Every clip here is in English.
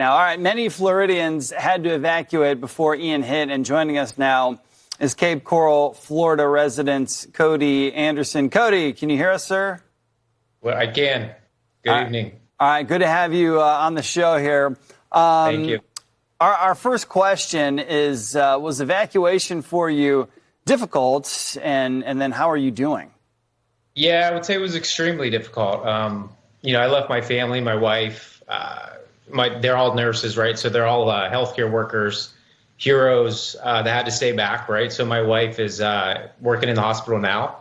Now, all right, many Floridians had to evacuate before Ian hit, and joining us now is Cape Coral, Florida resident Cody Anderson. Cody, can you hear us, sir? Well, I can. Good evening. All right, good to have you on the show here. Thank you. Our first question is, was evacuation for you difficult, and then how are you doing? Yeah, I would say it was extremely difficult. I left my family, my wife, they're all nurses, right? So they're all healthcare workers, heroes that had to stay back, right? So my wife is working in the hospital now.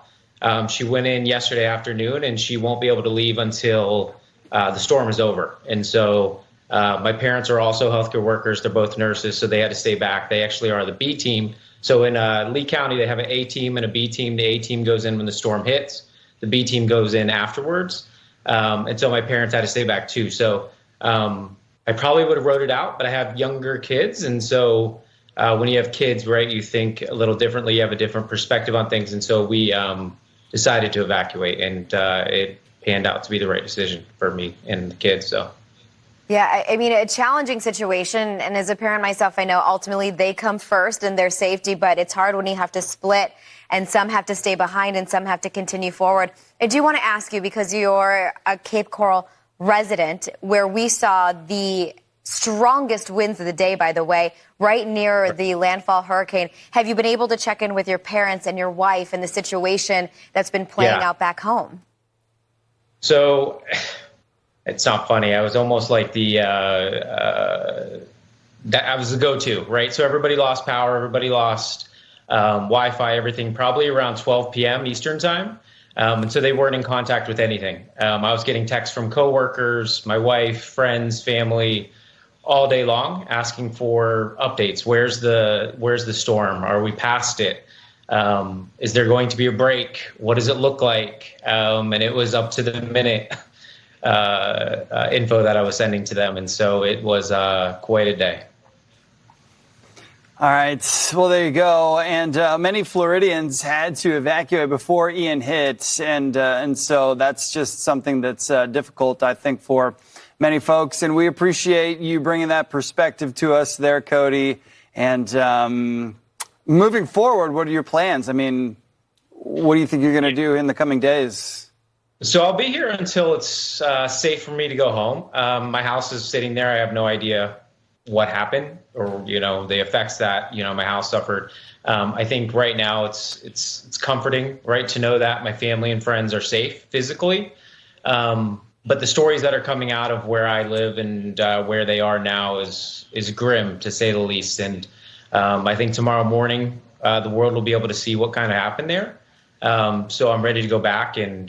She went in yesterday afternoon, and she won't be able to leave until the storm is over. And so my parents are also healthcare workers. They're both nurses, so they had to stay back. They actually are the B team. So in Lee County, they have an A team and a B team. The A team goes in when the storm hits. The B team goes in afterwards. And so my parents had to stay back too. So I probably would have wrote it out, but I have younger kids. And so when you have kids, right, you think a little differently. You have a different perspective on things. And so we decided to evacuate, and it panned out to be the right decision for me and the kids. So. Yeah, I mean, a challenging situation. And as a parent myself, I know ultimately they come first and their safety, but it's hard when you have to split and some have to stay behind and some have to continue forward. I do want to ask you, because you're a Cape Coral resident, where we saw the strongest winds of the day, by the way, right near the landfall hurricane. Have you been able to check in with your parents and your wife and the situation that's been playing out back home? So it's not funny. I was almost like I was the go-to, right? So everybody lost power, everybody lost Wi-Fi, everything, probably around 12 p.m. Eastern time. And so they weren't in contact with anything. I was getting texts from coworkers, my wife, friends, family, all day long, asking for updates. Where's the storm? Are we past it? Is there going to be a break? What does it look like? And it was up to the minute info that I was sending to them. And so it was quite a day. All right. Well, there you go. And many Floridians had to evacuate before Ian hit. And so that's just something that's difficult, I think, for many folks. And we appreciate you bringing that perspective to us there, Cody. And moving forward, what are your plans? I mean, what do you think you're going to do in the coming days? So I'll be here until it's safe for me to go home. My house is sitting there. I have no idea what happened or, the effects that, my house suffered. I think right now it's comforting, right, to know that my family and friends are safe physically. But the stories that are coming out of where I live and where they are now is grim, to say the least. And I think tomorrow morning the world will be able to see what kind of happened there. So I'm ready to go back and,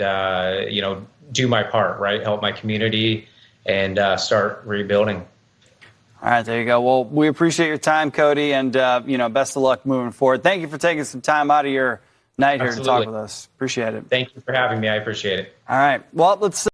do my part, right, help my community and start rebuilding. All right, there you go. Well, we appreciate your time, Cody, and, best of luck moving forward. Thank you for taking some time out of your night here to talk with us. Appreciate it. Thank you for having me. I appreciate it. All right. Well, let's